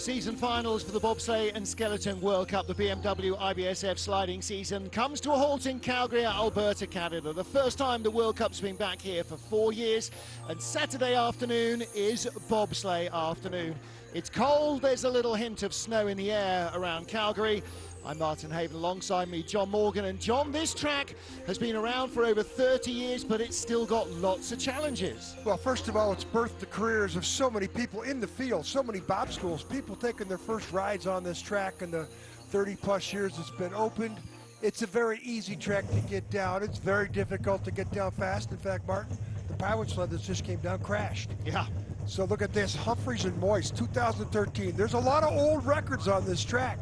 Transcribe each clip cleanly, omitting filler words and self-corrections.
Season finals for the Bobsleigh and Skeleton World Cup. The BMW IBSF sliding season comes to a halt in Calgary, Alberta, Canada. The first time the World Cup's been back here for 4 years, and Saturday afternoon is Bobsleigh afternoon. It's cold, there's a little hint of snow in the air around Calgary. I'm Martin Haven, alongside me John Morgan. And John, this track has been around for over 30 years, but it's still got lots of challenges. Well, first of all, it's birthed the careers of so many people in the field, so many bob schools, people taking their first rides on this track in the 30-plus years it's been opened. It's a very easy track to get down. It's very difficult to get down fast. In fact, Martin, the pilot sled that just came down crashed. Yeah. So look at this, Humphreys and Moist, 2013. There's a lot of old records on this track.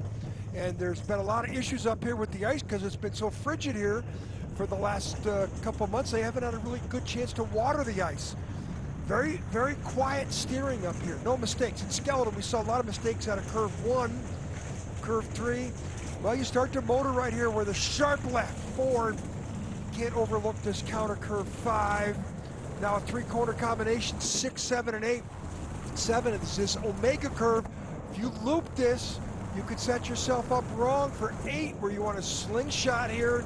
And there's been a lot of issues up here with the ice because it's been so frigid here for the last couple months. They haven't had a really good chance to water the ice. Very, very quiet steering up here. No mistakes. In Skeleton, we saw a lot of mistakes out of curve 1, curve 3. Well, you start to motor right here where the sharp left, 4. Can't overlook this counter curve 5. Now a 3-corner combination, 6, 7, and 8. 7 is this Omega curve. If you loop this, you could set yourself up wrong for 8, where you want a slingshot here.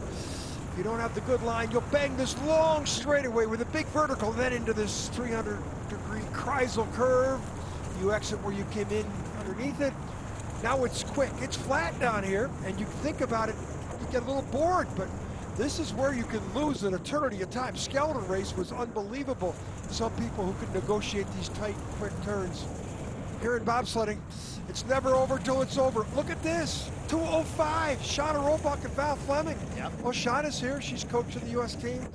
If you don't have the good line, you'll bang this long straightaway with a big vertical, then into this 300-degree Kreisel curve. You exit where you came in underneath it. Now it's quick. It's flat down here, and you think about it, you get a little bored, but this is where you can lose an eternity of time. Skeleton race was unbelievable. Some people who could negotiate these tight, quick turns. Here in bobsledding, it's never over till it's over. Look at this, 2:05, Shauna Roebuck and Val Fleming. Yep. Well, Shauna's here, she's coach of the U.S. team.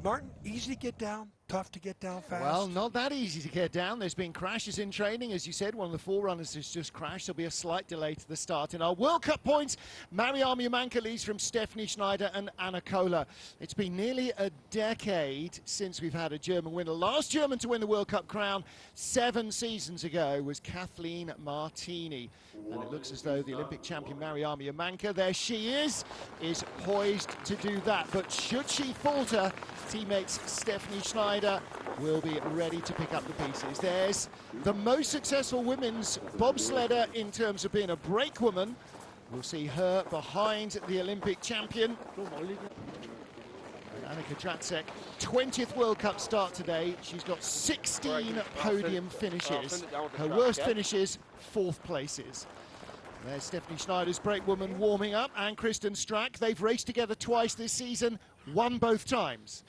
Martin, easy to get down, tough to get down fast. Well, not that easy to get down. There's been crashes in training. As you said, one of the forerunners has just crashed. There'll be a slight delay to the start. In our World Cup points, Mariam Yamanka leads from Stephanie Schneider and Anna Kohler. It's been nearly a decade since we've had a German winner. Last German to win the World Cup crown 7 seasons ago was Kathleen Martini. And it looks as though the Olympic champion Mariam Yamanka, there she is poised to do that. But should she falter, teammates Stephanie Schneider will be ready to pick up the pieces. There's the most successful women's bobsledder in terms of being a brakewoman. We'll see her behind the Olympic champion. Annika Jacek, 20th World Cup start today. She's got 16 podium finishes. Her worst finishes, 4th places. There's Stephanie Schneider's brakewoman warming up, and Kristen Strack. They've raced together twice this season, won both times.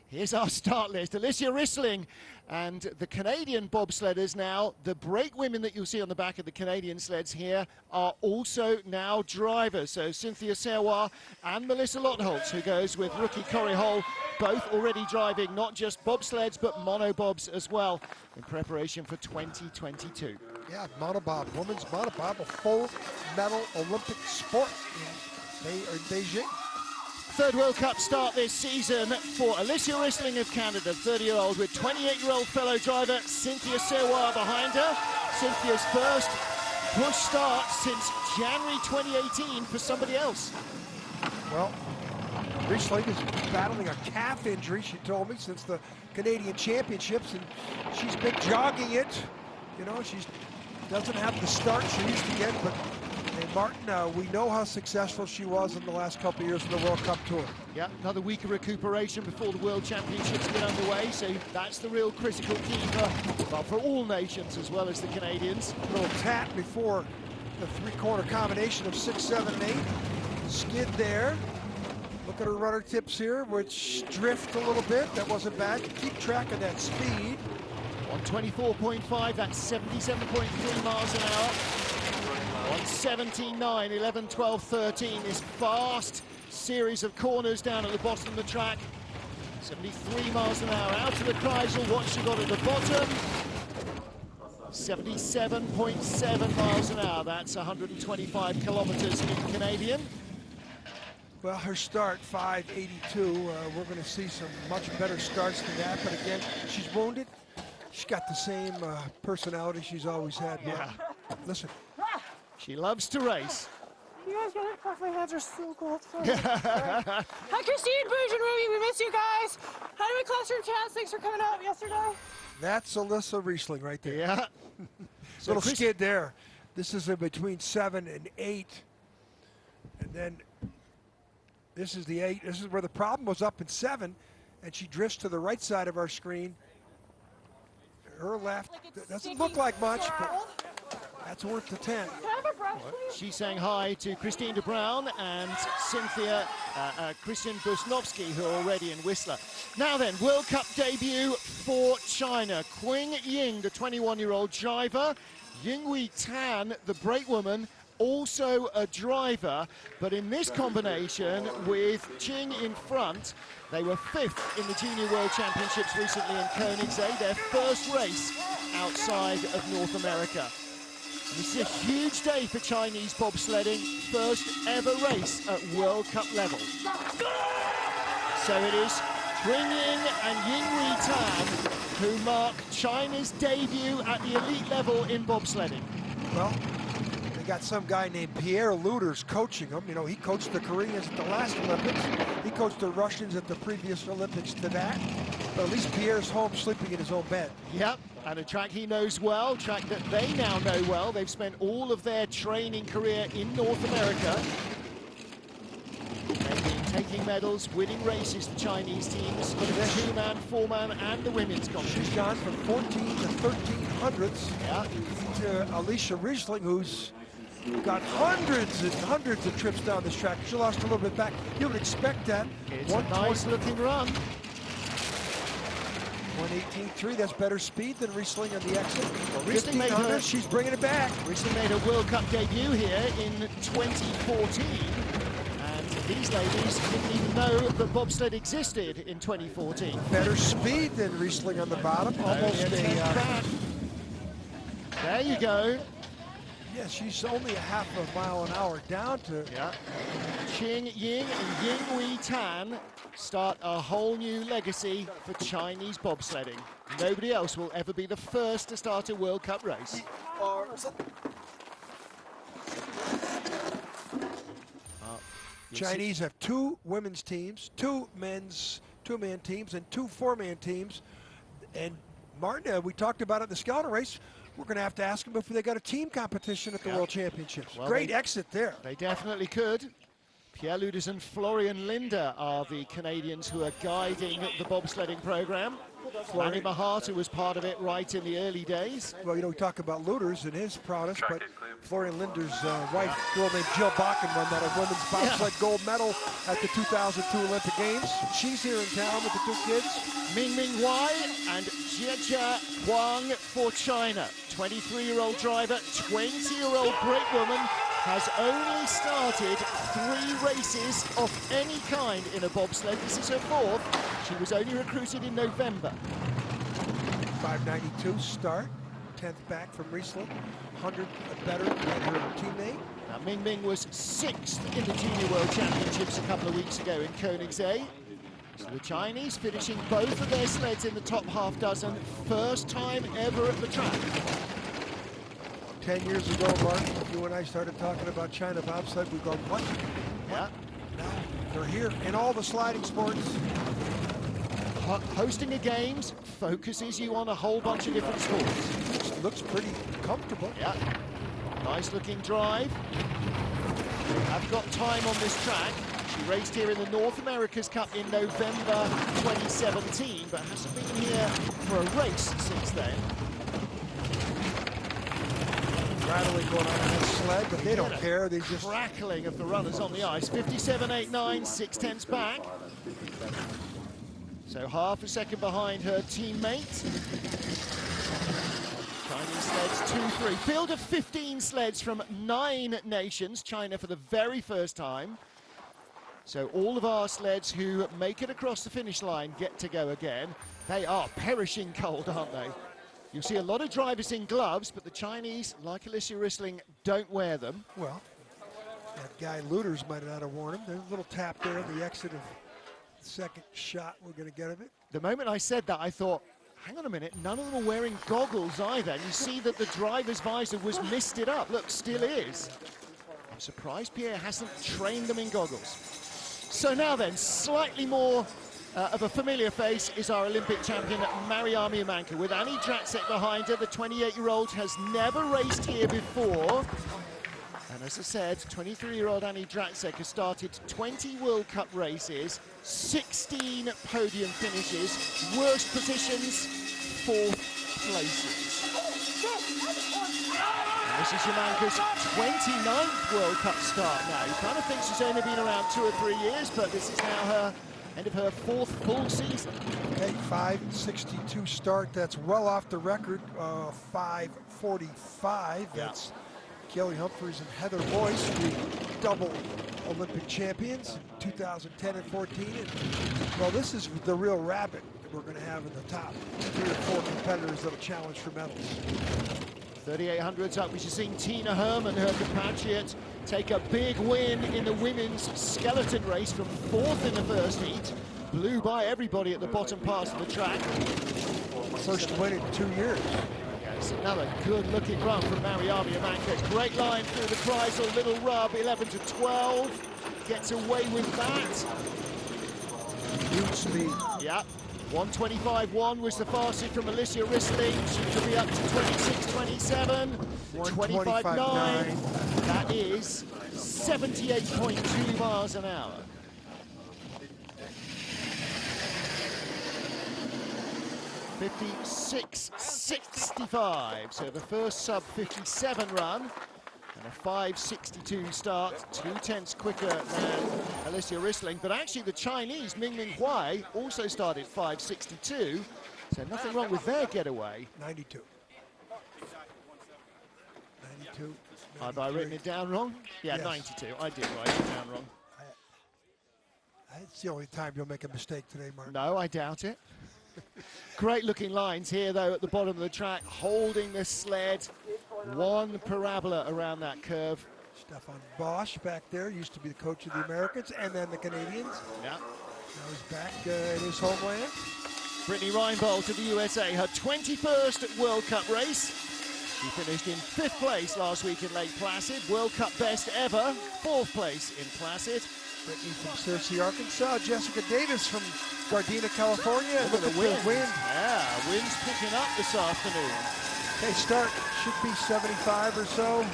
Here's our start list. Alicia Rissling and the Canadian bobsledders now. The brake women that you'll see on the back of the Canadian sleds here are also now drivers. So Cynthia Serrois and Melissa Lottholtz, who goes with rookie Corrie Hole, both already driving not just bobsleds but monobobs as well in preparation for 2022. Yeah, monobob, women's monobob, a full medal Olympic sport in Beijing. 3rd World Cup start this season for Alicia Rissling of Canada, 30-year-old, with 28-year-old fellow driver Cynthia Serrois behind her. Cynthia's first push start since January 2018 for somebody else. Well, Rissling is battling a calf injury, she told me, since the Canadian Championships, and she's been jogging it. You know, she doesn't have the start she used to get, but hey, Martin, we know how successful she was in the last couple of years in the World Cup Tour. Yeah, another week of recuperation before the World Championships get underway, so that's the real critical key for all nations as well as the Canadians. A little tap before the 3-corner combination of 6, 7, and 8. Skid there. Look at her rudder tips here, which drift a little bit. That wasn't bad. Keep track of that speed. 124.5, that's 77.3 miles an hour. 117.9, 11, 12, 13, this fast series of corners down at the bottom of the track. 73 miles an hour out of the Kreisel. What she got at the bottom, 77.7 miles an hour. That's 125 kilometers in Canadian. Well, her start, 5:82. We're going to see some much better starts than that. But again, she's wounded. She's got the same personality she's always had. Yeah. Listen. She loves to race. You guys get it? My hands are so cold. Hi, Christine, Bouge, and Ruby. We miss you guys. How do we classroom chats? Thanks for coming out yesterday. That's Alyssa Rissling right there. Yeah. Little skid there. This is in between 7 and 8. And then this is the 8. This is where the problem was up in 7. And she drifts to the right side of our screen. Her left, doesn't look like much, but that's worth the 10. She's saying hi to Christine de Bruin and Cynthia Christian Busnovsky, who are already in Whistler. Now then, World Cup debut for China. Qing Ying, the 21-year-old driver. Yinghui Tan, the brakewoman, also a driver, but in this combination with Qing in front, they were 5th in the Junior World Championships recently in Koenigsegg, their first race outside of North America. And this is a huge day for Chinese bobsledding, first ever race at World Cup level. So it is Qing Ying and Yinghui Tan who mark China's debut at the elite level in bobsledding. Well, they got some guy named Pierre Lūders coaching them. You know, he coached the Koreans at the last Olympics. He coached the Russians at the previous Olympics to that. But at least Pierre's home sleeping in his own bed. Yep, and a track he knows well, track that they now know well. They've spent all of their training career in North America. They've been taking medals, winning races for Chinese teams for the 2-man, 4-man, and the women's competition. She's gone from 14 to 1300s to Alicia Riesling, who's got hundreds and hundreds of trips down this track. She lost a little bit back. You would expect that. It's a nice-looking run. 1:18.3, that's better speed than Riesling on the exit. Well, Riesling made her, she's bringing it back. Riesling made her World Cup debut here in 2014. These ladies didn't even know that bobsled existed in 2014. Better speed than Riesling on the bottom. Almost a back. There you go. Yeah, she's only a half a mile an hour down to. Yeah. Qing Ying and Yinghui Tan start a whole new legacy for Chinese bobsledding. Nobody else will ever be the first to start a World Cup race. Chinese have 2 women's teams, 2 men's 2-man teams, and 2 4-man teams. And Martin, we talked about it in the skeleton race. We're going to have to ask them if they got a team competition at the World Championships. Well, great exit there. They definitely could. Pierre Lūders and Florian Linder are the Canadians who are guiding the bobsledding program. Manny Mahata was part of it right in the early days. Well, you know, we talk about Lūders and his prowess, but Florian Linder's wife, a girl named Jill Bakken, won that women's bobsled gold medal at the 2002 Olympic Games. She's here in town with the 2 kids. Mingming Wai and Jiejia Huang for China. 23-year-old driver, 20-year-old brakewoman, has only started 3 races of any kind in a bobsled. This is her 4th. She was only recruited in November. 5:92 start, 10th back from Riesling, 100 better than her teammate. Now, Mingming was 6th in the Junior World Championships a couple of weeks ago in Koenigsegg. So the Chinese finishing both of their sleds in the top half dozen, first time ever at the track. 10 years ago, Mark, you and I started talking about China bobsled. We've gone, what? Yeah. Now they're here in all the sliding sports. Hosting the games focuses you on a whole bunch of different sports. It looks pretty comfortable. Yeah. Nice looking drive. I've got time on this track. She raced here in the North America's Cup in November 2017, but hasn't been here for a race since then. Rattling going on that sled, but they don't care. They just crackling of the runners on the ice. 57.89, 6/10 back. So half a second behind her teammate. Chinese sleds 2-3. Field of 15 sleds from 9 nations. China for the very first time. So all of our sleds who make it across the finish line get to go again. They are perishing cold, aren't they? You'll see a lot of drivers in gloves, but the Chinese, like Alicia Riesling, don't wear them. Well, that guy Lūders might not have worn them. There's a little tap there on the exit of the second shot we're going to get of it. The moment I said that, I thought, hang on a minute, none of them are wearing goggles either. And you see that the driver's visor was misted up. Look, still is. I'm surprised Pierre hasn't trained them in goggles. So now then, slightly more of a familiar face is our Olympic champion, Mariami Amanka, with Annie Draczek behind her. The 28-year-old has never raced here before. And as I said, 23-year-old Annie Draczek has started 20 World Cup races, 16 podium finishes, worst positions, 4th places. And this is Amanka's 29th World Cup start now. You kind of think she's only been around 2 or 3 years, but this is now her end of her 4th full season. Okay, 5:62 start. That's well off the record. 5:45. That's Kelly Humphreys and Heather Boyce, the double Olympic champions, 2010 and 14. And, well, this is the real rabbit that we're going to have in the top 3 or 4 competitors that'll challenge for medals. 3800s up. We've just seen Tina Herman, her compatriot, take a big win in the women's skeleton race from 4th in the first heat. Blew by everybody at the bottom part of the track. First win in 2 years. It's another good-looking run from Mariami Amanka. Great line through the Kreisel, little rub, 11 to 12. Gets away with that. Huge speed. Yeah. 125.1 was the fastest from Alicia Rissling. She could be up to 26.27. 125.9. That is 78.2 miles an hour. .56.65, so the first sub-57 run and a 5.62 start, 2/10 quicker than Alicia Rissling. But actually the Chinese, Mingming Huai, also started 5.62, so nothing wrong with their getaway. 92. 92. Have I written it down wrong? Yeah, yes. 92. I did write it down wrong. It's the only time you'll make a mistake today, Mark. No, I doubt it. Great looking lines here though at the bottom of the track, holding the sled. One parabola around that curve. Stefan Bosch back there, used to be the coach of the Americans and then the Canadians. Yeah. Now he's back in his homeland. Brittany Reinbold of the USA, her 21st World Cup race. She finished in 5th place last week in Lake Placid. World Cup best ever, 4th place in Placid. Brittany from Searcy, Arkansas. Jessica Davis from Gardena, California. Look at the wind. Yeah, wind's picking up this afternoon. Okay, start should be 75 or so.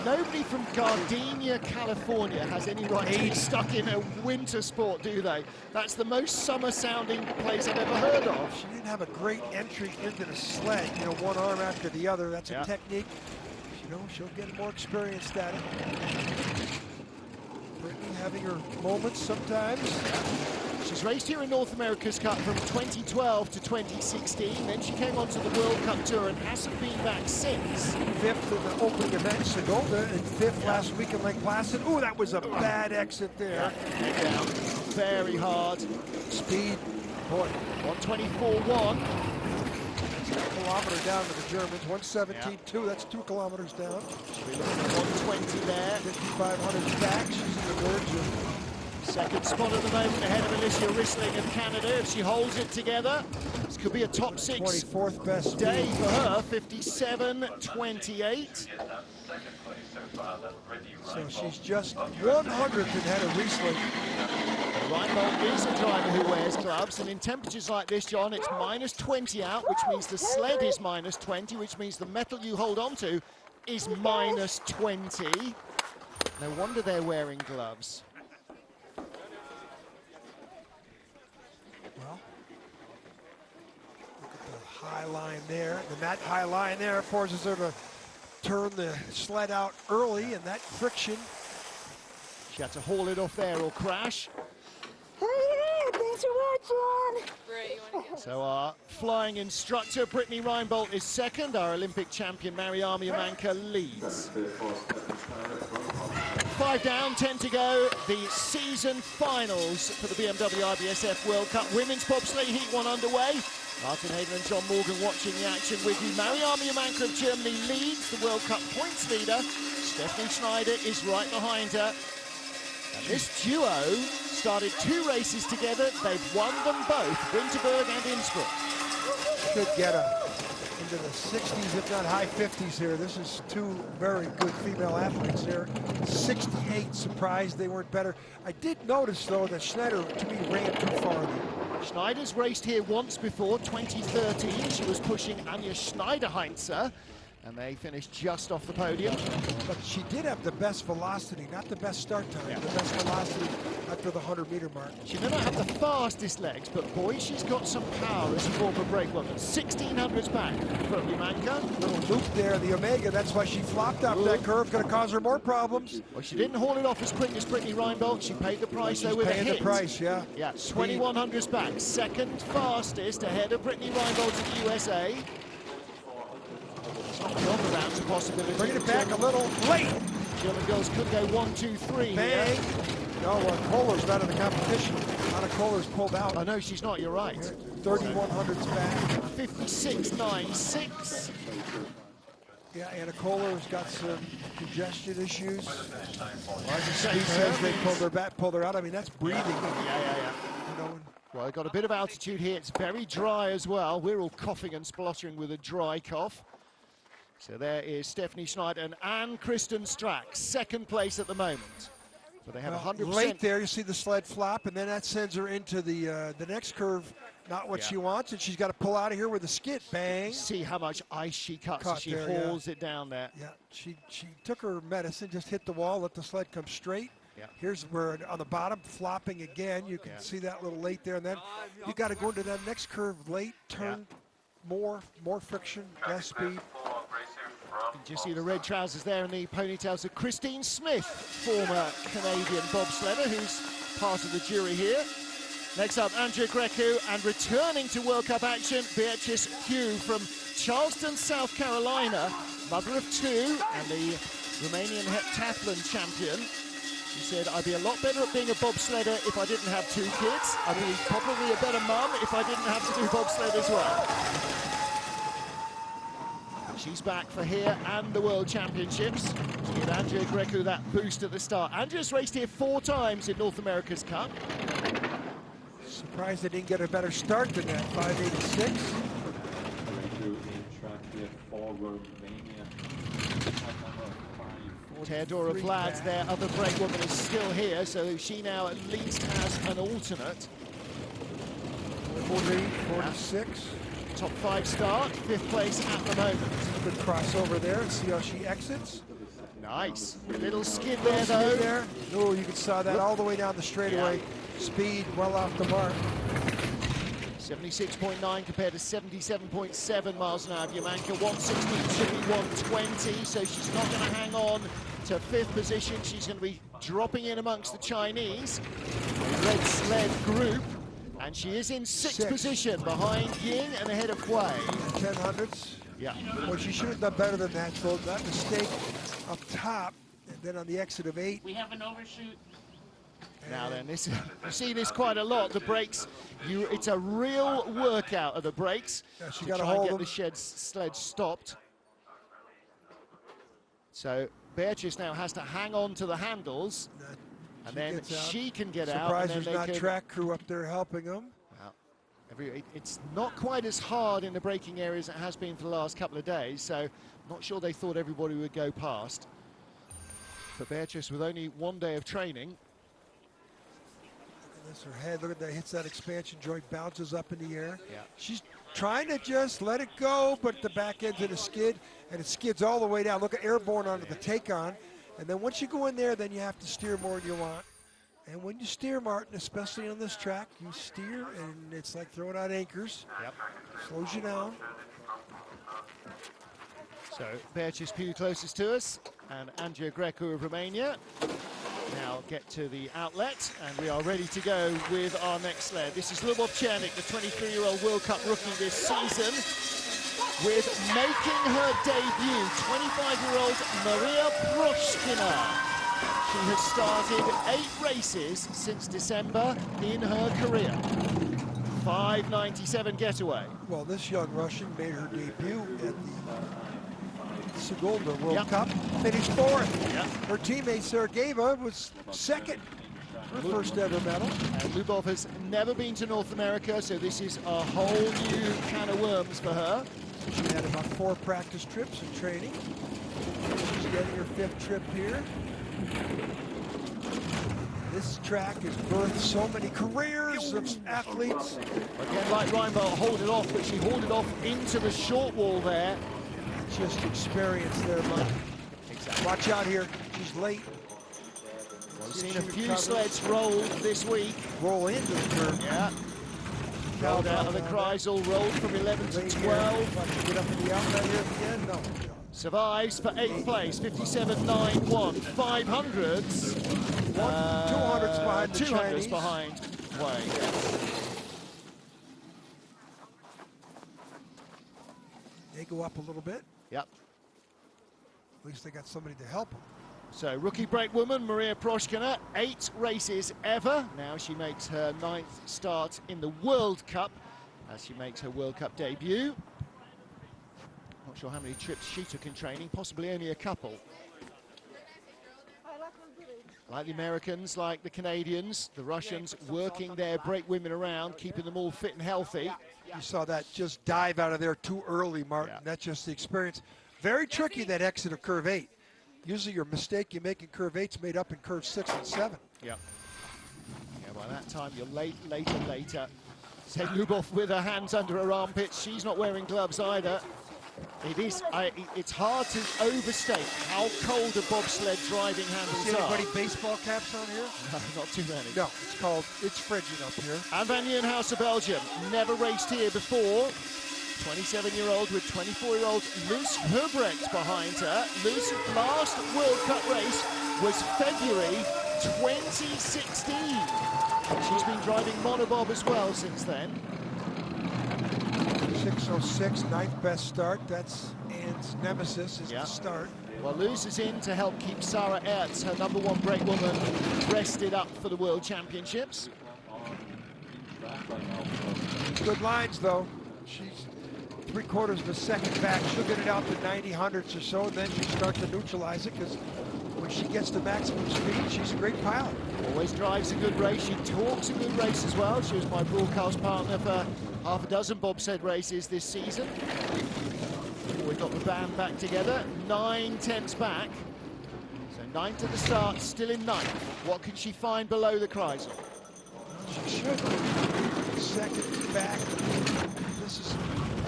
Nobody from Gardena, California has any right to be stuck in a winter sport, do they? That's the most summer-sounding place I've ever heard of. She didn't have a great entry into the sled, you know, one arm after the other. That's a technique. You know, she'll get more experienced at it. Brittany having her moments sometimes. She's raced here in North America's Cup from 2012 to 2016. Then she came onto the World Cup Tour and hasn't been back since. 5th in the opening event, Segolda, and 5th last week in Lake Placid. Ooh, that was a bad exit there. Head down, very hard. Speed, boy. 124.1. That's a kilometer down to the Germans. 117.2, that's 2 kilometers down. We're looking at 120 there. 5,500 back, she's in the verge of second spot at the moment ahead of Alicia Rissling of Canada. If she holds it together, this could be a top 6 24th best day for her, 57.28. So she's just 100th ahead of Rissling. Reinbold is a driver who wears gloves, and in temperatures like this, John, it's -20 out, which means the sled is -20, which means the metal you hold onto is -20. No wonder they're wearing gloves. Well, look at the high line there. And that high line there forces her to turn the sled out early, and that friction. She had to haul it off there or crash. Thanks for watching. So our flying instructor, Brittany Reinbold, is second. Our Olympic champion, Mariami Amanka, leads. 5 down, 10 to go. The season finals for the BMW IBSF World Cup. Women's bobsleigh heat 1 underway. Martin Hayden and John Morgan watching the action with you. Mariami Amanka of Germany leads, the World Cup points leader. Stephanie Schneider is right behind her. And this duo started 2 races together. They've won them both, Winterberg and Innsbruck. Should get into the 60s, if not high 50s here. This is 2 very good female athletes here. 68, surprised they weren't better. I did notice, though, that Schneider, to me, ran too far. Schneider's raced here once before, 2013. She was pushing Anja Schneiderheinzer, and they finished just off the podium. But she did have the best velocity, not the best start time, the best velocity after the 100-meter mark. She may not have the fastest legs, but boy, she's got some power as a former brake woman. 1600s back from Jumanka. Little loop there, the Omega, that's why she flopped up that curve, going to cause her more problems. Well, she didn't haul it off as quick as Brittany Reinbold. She paid the price, though, with a hit. Paying the price, yeah. Yeah, 2100s back, second fastest ahead of Brittany Reinbold in the USA. It's not beyond the bounds of possibility. Bringing it back a little late. German girls could go 1, 2, 3 Bang. here. No, Kohler's not in the competition. Anna Kohler's pulled out. Oh, no, she's not. You're right. 3100s back. 56.96. Yeah, Anna Kohler's got some congestion issues. He says they pulled her out. I mean, that's breathing. Yeah. You know, well, they've got a bit of altitude here. It's very dry as well. We're all coughing and spluttering with a dry cough. So there is Stephanie Schneider and Ann-Kristen Strack, second place at the moment. So they have 100%. Late there, you see the sled flop, and then that sends her into the next curve. Not what she wants, and she's got to pull out of here with a skid. Bang. See how much ice she cuts as she hauls it down there. Yeah, she took her medicine, just hit the wall, let the sled come straight. Yeah. Here's where on the bottom, flopping again. You can see that little late there, and then you got to go into that next curve late, turn more friction, less speed. You see the red trousers there and the ponytails of Christine Smith, former Canadian bobsledder, who's part of the jury here. Next up, Andrea Greco, and returning to World Cup action, Beatrice Pugh from Charleston, South Carolina, mother of two, and the Romanian heptathlon champion. She said, I'd be a lot better at being a bobsledder if I didn't have two kids. I'd be probably a better mum if I didn't have to do bobsled as well. She's back for here and the World Championships to give Andrea Greco that boost at the start. Andrea's raced here 4 times in North America's Cup. Surprised they didn't get a better start than that, 586. Teodora Vlad, their other brake woman, is still here, so she now at least has an alternate. 46. Top 5 start, 5th place at the moment. Good crossover there, and see how she exits. Nice. Little skid there, though. Oh, you can saw that all the way down the straightaway. Speed well off the mark. 76.9 compared to 77.7 miles an hour of Jumanka. 116 should be 120, so she's not going to hang on to 5th position. She's going to be dropping in amongst the Chinese red sled group. And she is in 6th position behind Ying and ahead of Hui. 1000s. Yeah. Well, she should have done better than that, so that mistake up top, and then on the exit of 8. We have an overshoot. Now then, this you see this quite a lot. The brakes, it's a real workout of the brakes She to got try and get the sled stopped. So Beatrice now has to hang on to the handles, and then she can get out. Surprised there's not track crew up there helping them. Well, it's not quite as hard in the braking areas as it has been for the last couple of days, so I'm not sure they thought everybody would go past. But Beatrice, with only 1 day of training. That's her head. Look at that. Hits that expansion joint, bounces up in the air. Yeah. She's trying to just let it go, but the back end's in a skid, and it skids all the way down. Look at airborne onto the take-on. And then once you go in there, then you have to steer more than you want. And when you steer, Martin, especially on this track, you steer, and it's like throwing out anchors. Yep. Slows you down. So Beatrice Pugh closest to us, and Andrea Greco of Romania now get to the outlet, and we are ready to go with our next sled. This is Lubov Chernik, the 23-year-old World Cup rookie this season, with making her debut, 25-year-old Maria Proshkina. She has started 8 races since December in her career. 5:97 getaway. Well, this young Russian made her debut at the Sigulda World Cup, finished 4th. Yep. Her teammate Sergeyeva was 2nd, her first ever medal. And Lubov has never been to North America, so this is a whole new can of worms for her. She had about 4 practice trips in training. She's getting her 5th trip here. This track has birthed so many careers of athletes. Again, like Reinbold, hold it off, but she hauled it off into the short wall there. Just experience there, Mike. Exactly. Watch out here. She's late. Well, we've seen a few sleds rolled this week. Roll into the curve. Yeah. Rolled out of the Kreisel, rolled from 11 to 12. Get up in the outlet here at the end. No. Survives for 8th place, 57.91. 500s. 200s behind the 200s Chinese. behind Wei. They go up a little bit. Yep. At least they got somebody to help them. So rookie brakewoman Maria Proskina, 8 races ever. Now she makes her 9th start in the World Cup as she makes her World Cup debut. Not sure how many trips she took in training, possibly only a couple. Like the Americans, like the Canadians, the Russians working their brakewomen around, keeping them all fit and healthy. You saw that just dive out of there too early, Martin. Yeah. That's just the experience. Very tricky, that exit of curve 8. Usually your mistake you make in curve 8's made up in curve 6 and 7. Yeah. Yeah, by that time you're later. Say Lubov with her hands under her armpits. She's not wearing gloves either. It's hard to overstate how cold a bobsled driving handles See are. anybody baseball caps on here? No, not too many. No, it's frigid up here. And Van Nieuwenhuis of Belgium, never raced here before. 27-year-old with 24-year-old Loes Hubrecht behind her. Loes' last World Cup race was February 2016. She's been driving monobob as well since then. 6:06, 9th best start. That's Anne's nemesis, is the start. Well, Loes is in to help keep Sarah Ertz, her #1 brakewoman, rested up for the World Championships. Good lines, though. She's 3/4 of a second back. She'll get it out to 90 hundredths or so, and then she starts to neutralize it, because when she gets to maximum speed, she's a great pilot. Always drives a good race. She talks a good race as well. She was my broadcast partner for half a dozen bobsled races this season. We got the band back together, 9 tenths back. So 9th at the start, still in 9th. What can she find below the Kreisel? She should. Second back. This is,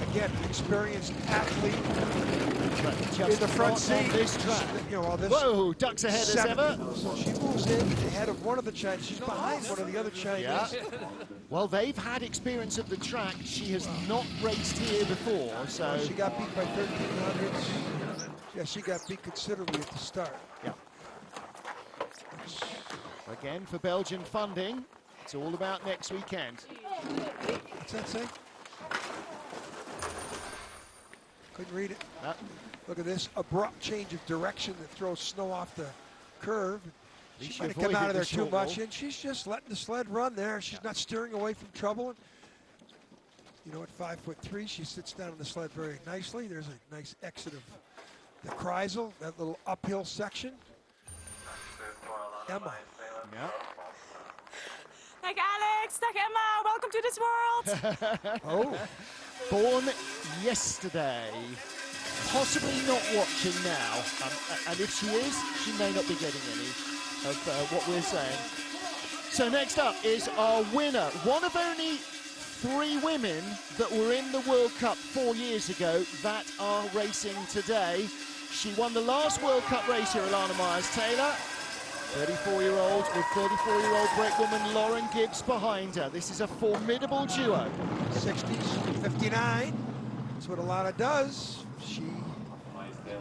again, experienced athlete in the front seat. This track. You know, all this. Whoa, ducks ahead as ever. So she moves in ahead of one of the Chinese. She's behind one of the other Chinese. Yeah. Well, they've had experience of the track. She has not raced here before, so... She got beat by 1300s. Yeah, she got beat considerably at the start. Yeah. Again, for Belgian funding, it's all about next weekend. What's that say? Couldn't read it. Look at this abrupt change of direction that throws snow off the curve. She might have come out of there too much, and she's just letting the sled run there. She's not steering away from trouble. You know, at 5'3", she sits down on the sled very nicely. There's a nice exit of the Kreisel, that little uphill section. Emma. Yeah. Like Alex, like Emma, welcome to this world. Oh. Born yesterday. Possibly not watching now. And if she is, she may not be getting any of what we're saying. So next up is our winner. One of only 3 women that were in the World Cup 4 years ago that are racing today. She won the last World Cup race here, Alana Meyers Taylor. 34-year-old with 34-year-old brakewoman Lauren Gibbs behind her. This is a formidable duo. 60s, 59. That's what Alana does. She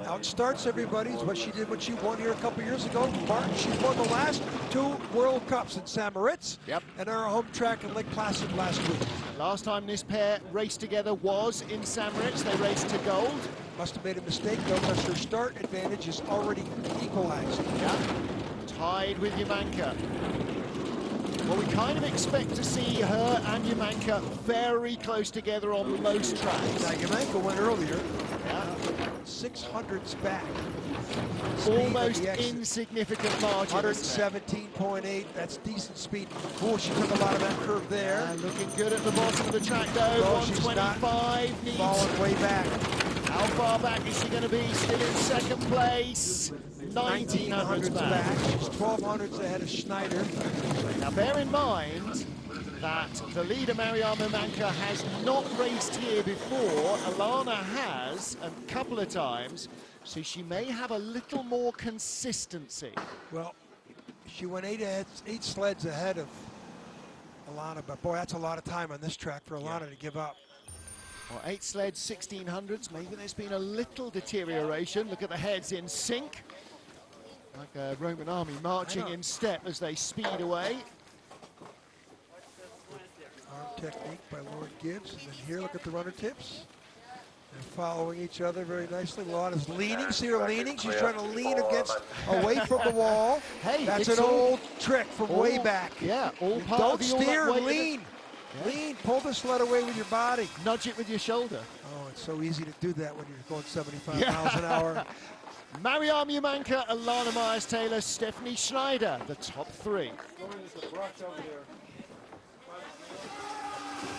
outstarts everybody. It's what she did when she won here a couple years ago. Martin, she won the last 2 World Cups in St. Moritz and our home track in Lake Placid last week. Last time this pair raced together was in St. Moritz. They raced to gold. Must have made a mistake, though, because her start advantage is already equalized. Yeah. Tied with Jumanka. Well, we kind of expect to see her and Jumanka very close together on most tracks. Now, Jumanka went earlier. Yeah. 600s back. Almost insignificant margin. 117.8. That's decent speed. Oh, she took a lot of that curve there. And looking good at the bottom of the track, though. Oh, 125 needs. Falling way back. How far back is she going to be? Still in second place. 1900s back. She's 1200s ahead of Schneider. Now bear in mind that the leader, Mariama Manka, has not raced here before. Alana has a couple of times, so she may have a little more consistency. Well, she went 8 sleds ahead of Alana, but boy, that's a lot of time on this track for Alana to give up. Well, 8 sleds, 1600s. Maybe there's been a little deterioration. Look at the heads in sync. Like a Roman army marching in step as they speed away. Arm technique by Lauren Gibbs. And then here, look at the runner tips. They're following each other very nicely. Alana's leaning. See her leaning? She's trying to lean away from the wall. Hey, that's an old trick from way back. Yeah, all part Don't of the steer, lean. Lean, pull the sled away with your body. Nudge it with your shoulder. Oh, it's so easy to do that when you're going 75 miles an hour. Mariama Manka, Alana Meyers Taylor, Stephanie Schneider, the top 3.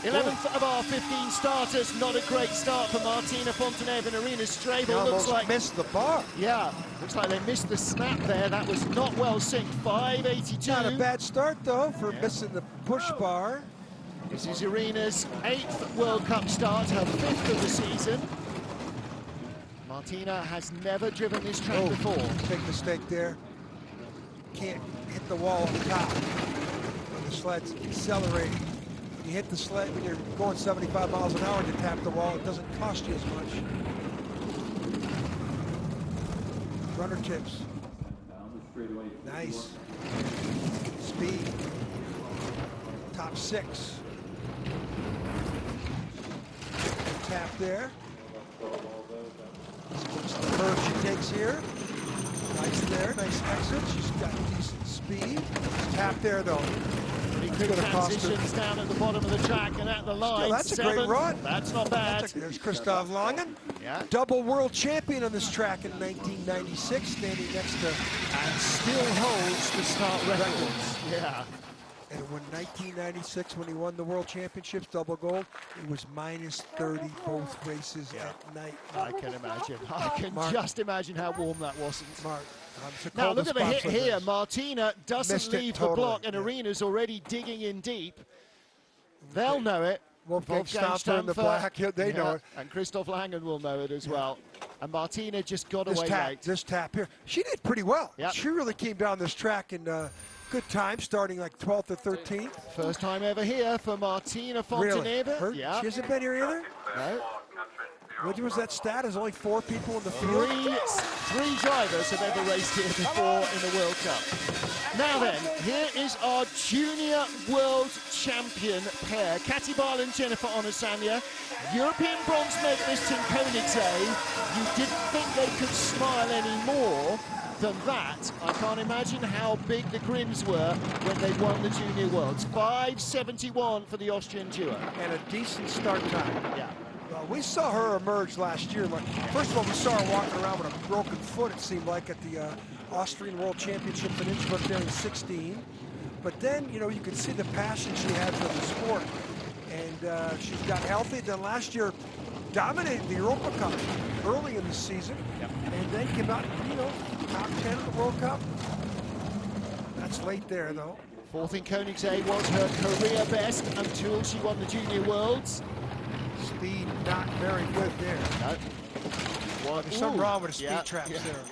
11th of our 15 starters. Not a great start for Martina Fonteneve and Irina Strebel. Looks like missed the bar. Yeah, looks like they missed the snap there. That was not well synced. 582. Not a bad start though for missing the push bar. This is Irina's 8th World Cup start, her 5th of the season. Martina has never driven this track before. Big mistake there. Can't hit the wall on the top. When the sled's accelerating. When you hit the sled, when you're going 75 miles an hour and you tap the wall, it doesn't cost you as much. Runner tips. Nice. Speed. Top 6. Tap there. What's the curve she takes here? Nice there, nice exit. She's got decent speed. Tap there though. Pretty good transitions down at the bottom of the track and at the line. Still, that's a great run. That's not bad. There's Christoph Langen. Yeah. Double world champion on this track in 1996, standing next to. And still holds the start records. Yeah. And when 1996, when he won the World Championships, double gold, it was -30 both races at night. I can imagine. I can just imagine how warm that wasn't. Mark, now look at the hit here. Martina doesn't leave the block, and yeah. Irina's already digging in deep. They'll know it. Wolfgang Stampfer in the black, they know it. And Christoph Langen will know it as well. And Martina just got away late. This tap here, she did pretty well. Yep. She really came down this track in good time, starting like 12th or 13th. First time ever here for Martina Fonteneve. Really? Yeah. She hasn't been here either? No. What was that stat? There's only 4 people in the field? Three drivers have ever raced here before in the World Cup. Now then, here is our junior world champion pair. Kati Ball and Jennifer Onosanya, European bronze medalists in Koenigsegg. You didn't think they could smile any more than that. I can't imagine how big the grins were when they won the Junior Worlds. 5:71 for the Austrian duo. And a decent start time. Yeah. Well, we saw her emerge last year. First of all, we saw her walking around with a broken foot, it seemed like, at the Austrian World Championships in Innsbruck there in 16. But then, you know, you could see the passion she had for the sport. And she's got healthy. Then last year, dominated the Europa Cup early in the season. Yep. And then came out, you know, top 10 of the World Cup. That's late there, though. 4th in Koenigsegg was her career best until she won the Junior Worlds. Speed not very good there. No. There's something wrong with the speed traps there.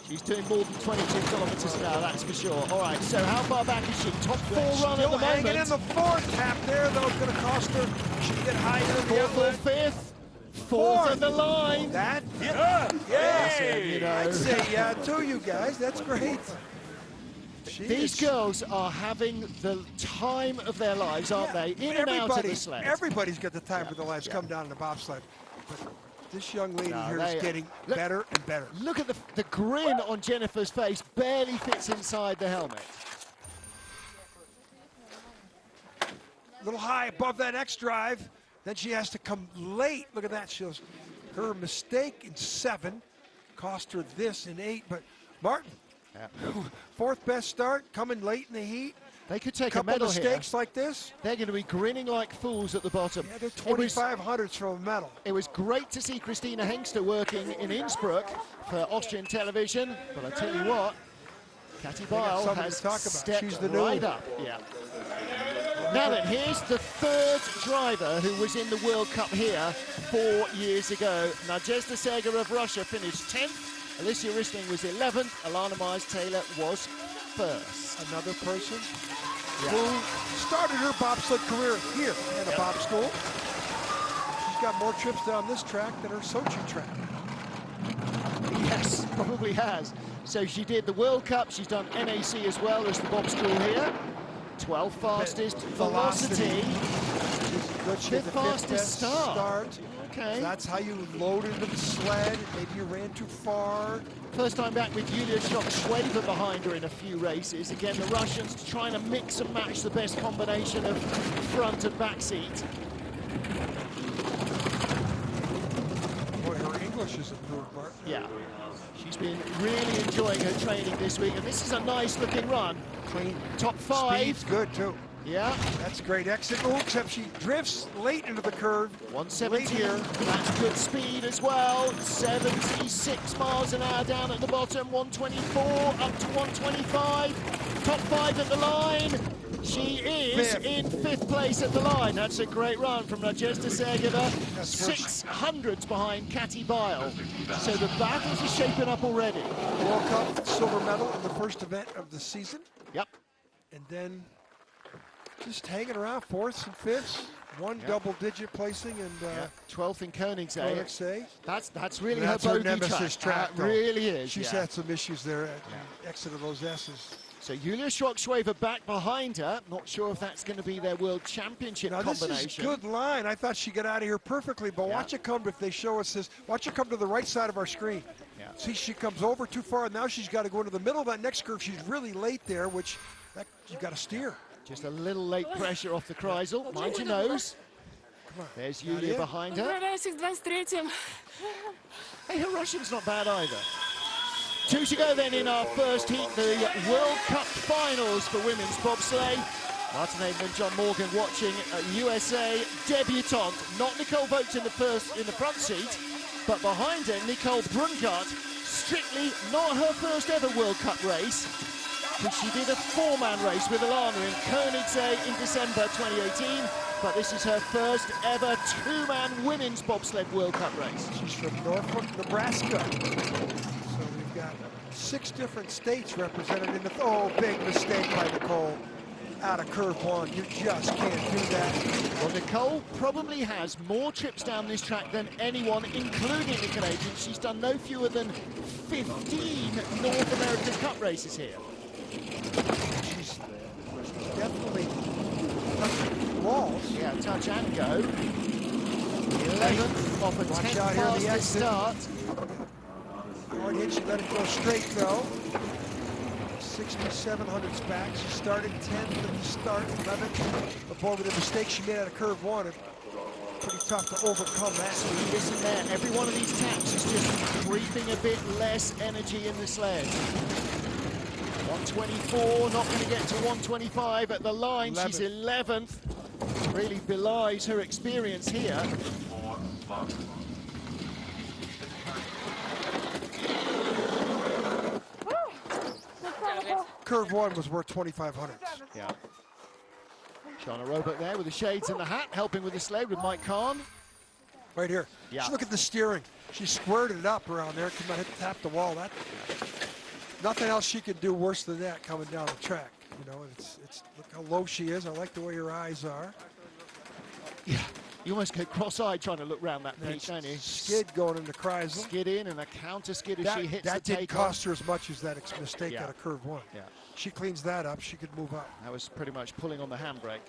She's doing more than 22 kilometers an hour, that's for sure. All right, so how far back is she? Top 4 run at the moment. Hanging in the 4th. Tap there, though, it's going to cost her. She can get higher than the 4th or 5th. 4th of the line. That? Yeah. Hey. You know. I'd say yeah to you guys. That's great. These girls are having the time of their lives, aren't they? In and out of the sled. Everybody's got the time of their lives come down in the bobsled. But this young lady here is getting better and better. Look at the grin on Jennifer's face. Barely fits inside the helmet. A little high above that X drive. Then she has to come late. Look at that. Shows her mistake in 7 cost her this in 8. But Martin, 4th best start, coming late in the heat. They could take a couple medal here. mistakes like this. They're going to be grinning like fools at the bottom. Yeah, they're 2,500s from a medal. It was great to see Christina Hengster working in Innsbruck for Austrian television, but I tell you what, Katy Bile has stepped right up. Yeah. Now then, here's the third driver who was in the World Cup here 4 years ago. Nadezhda Serger of Russia finished 10th. Alicia Rissling was 11th. Alana Meyers Taylor was first. Another person who started her bobsled career here at a bob school. She's got more trips down this track than her Sochi track. Yes, probably has. So she did the World Cup. She's done NAC as well as the bob school here. 12th fastest velocity. Fifth fastest start. Okay. So that's how you loaded the sled. Maybe you ran too far. First time back with Yulia Shok-Schwaber behind her in a few races. Again, the Russians trying to mix and match the best combination of front and back seat. Boy, her English is improved, Bart. Yeah. She's been really enjoying her training this week, and this is a nice looking run. Clean. Top 5. Speed's good too. Yeah. That's a great exit. Oh, except she drifts late into the curve. 170 here. That's good speed as well. 76 miles an hour down at the bottom. 124 up to 125. Top 5 at the line. She is in 5th place at the line. That's a great run from Nadezhda Sergeva. 600s behind Katy Bile. So the battles are shaping up already. World Cup silver medal in the first event of the season. Yep. And then just hanging around 4ths and 5ths. One double-digit placing and 12th in Koenigsegg. That's really that's her her bogey nemesis track. That really is. She's had some issues there at the exit of those S's. So Yulia Shok-Schwaber back behind her. Not sure if that's going to be their World Championship combination. This is good line. I thought she'd get out of here perfectly, but watch it come, if they show us this, watch it come to the right side of our screen. Yeah. See, she comes over too far, and now she's got to go into the middle of that next curve. She's really late there, which you've got to steer. Just a little late pressure off the Kreisel. Mind your nose. Come on. There's Yulia behind her. Hey, her Russian's not bad either. 2 to go then in our first heat, the World Cup finals for women's bobsleigh. Martin Hayden and John Morgan watching USA debutante, not Nicole Vogt in the front seat, but behind her, Nicole Brunkart. Strictly not her first ever World Cup race, but she did a 4-man race with Alana in Koenigsegg in December 2018. But this is her first ever 2-man women's bobsled World Cup race. She's from Norfolk, Nebraska. So we've got 6 different states represented in the, big mistake by Nicole. Out of curve 1, you just can't do that. Well, Nicole probably has more trips down this track than anyone, including the Canadians. She's done no fewer than 15 North American Cup races here. She's definitely touching walls. Yeah, touch and go. 11th off a 10th fastest start. Hard hit, she let it go straight though. 6,700s back. She started 10th at the start, 11th. Before with the mistake she made out of curve 1, it's pretty tough to overcome that. Speed isn't there. Every one of these taps is just breathing a bit less energy in the sled. 124, not going to get to 125 at the line. 11th. She's 11th. Really belies her experience here. Curve 1 was worth 2,500. Yeah. Shauna Roebuck there with the shades and the hat, helping with the sled with Mike Kahn. Right here. Yeah. Just look at the steering. She squared it up around there. Come on, tap the wall. Nothing else she could do worse than that coming down the track. You know, it's look how low she is. I like the way her eyes are. Yeah. You almost get cross-eyed trying to look around that peak, don't you? Skid going into Kreisel. Skid in and a counter skid as she hits the takeoff. That didn't cost her as much as that mistake out of curve 1. Yeah. She cleans that up, she could move up. That was pretty much pulling on the handbrake.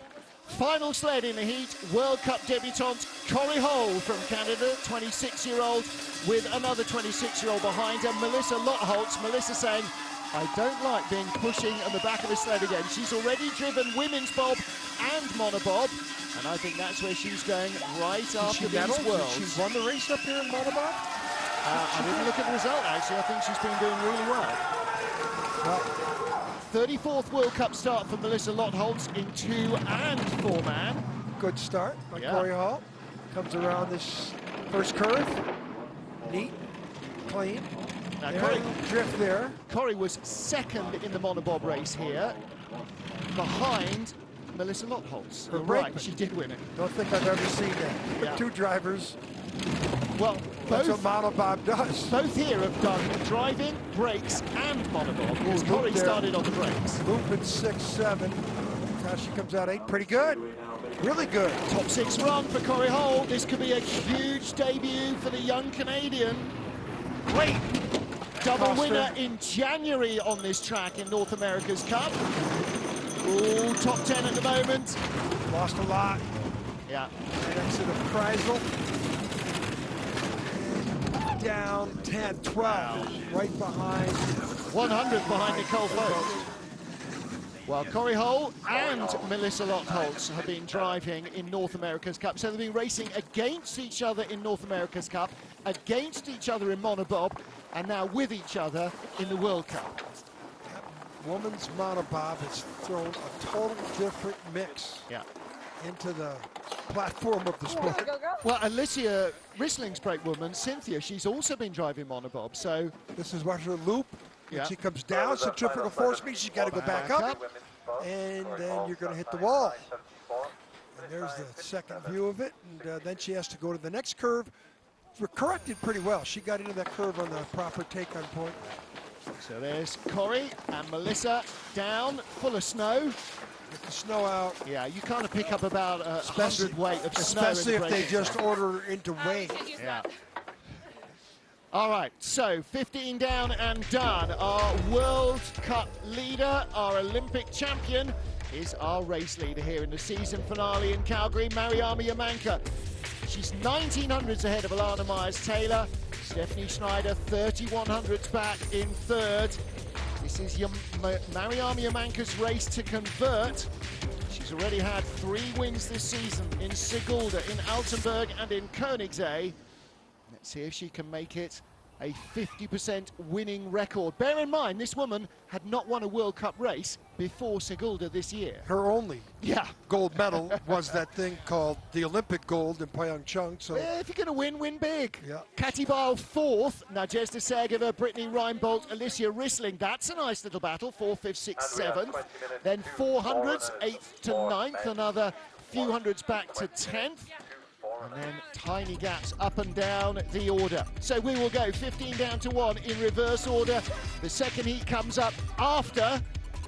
Final sled in the heat, World Cup debutante Corrie Hole from Canada, 26-year-old, with another 26-year-old behind her, Melissa Lottholtz. Melissa saying, I don't like being pushing on the back of the sled again. She's already driven women's bob and monobob, and I think that's where she's going right after these Worlds. She won the race up here in monobob? I didn't look at the result, actually. I think she's been doing really well. Well, 34th World Cup start for Melissa Lotholtz in 2 and 4-man. Good start by Yeah. Corey Hall. Comes around this first curve. Neat, clean. Now, There, Corey, drift there. Corey was second in the monobob race here, behind Melissa Lotholtz. Her You're right, brakeman. she did win it. Don't think I've ever seen that. Yeah. With two drivers, Well, that's what both, monobob does. both here have done driving, brakes, and monobob, because Ooh, Corey loop there. started on the brakes. Loop at 6-7. Now she comes out 8. Pretty good. Really good. Top 6 run for Corey Hall. This could be a huge debut for the young Canadian. Great double Costa. winner in January on this track in North America's Cup. Ooh, top 10 at the moment. Lost a lot. Yeah. Right exit of Kreisel. And down 10, 12. Right behind. 100 behind Nicole Fogt. Well, Corey Hall and Melissa Lotholtz have been driving in North America's Cup. So they've been racing against each other in North America's Cup, against each other in monobob, and now with each other in the World Cup. Women's monobob has thrown a total different mix Yeah. into the platform of the sport. Go, girl. Well, Alicia Risling's brakewoman, Cynthia, she's also been driving monobob. So This is what her loop. When Yeah. she comes down, centrifugal force means she's got to go back up, and then you're going to hit the wall. And there's the second view of it, and then she has to go to the next curve. We're corrected pretty well. She got into that curve on the proper take-on point. So there's Corey and Melissa down, full of snow. Get the snow out, Yeah, you kind of pick up about 100 weight of snow. in especially the if they braking just zone. order into weight. Yeah. All right, so 15 down and done. Our World Cup leader, our Olympic champion, is our race leader here in the season finale in Calgary, Mariama Yamanka. She's 1900s ahead of Alana Meyers Taylor. Stephanie Schneider, 3100s back in third. This is Mariama Yamanka's race to convert. She's already had 3 wins this season in Sigulda, in Altenburg, and in Koenigsegg. Let's see if she can make it a 50% winning record. Bear in mind, this woman had not won a World Cup race before Sigulda this year. Her only Yeah. gold medal was that thing called the Olympic gold in Pyeongchang. So If you're going to win, win big. Yeah. Katy Bile 4th, Nadezhda Sergeva, Brittany Reinbold, Alicia Risling. That's a nice little battle, 4th, 5th, 6th, 7th. Then 400s, 8th to 9th, another few hundreds back to 10th. And then tiny gaps up and down the order. So we will go 15 down to 1 in reverse order. The second heat comes up after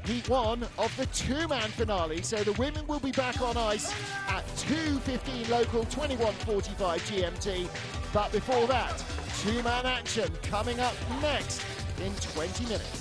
heat 1 of the 2-man finale. So the women will be back on ice at 2:15 local, 21:45 GMT. But before that, 2-man action coming up next in 20 minutes.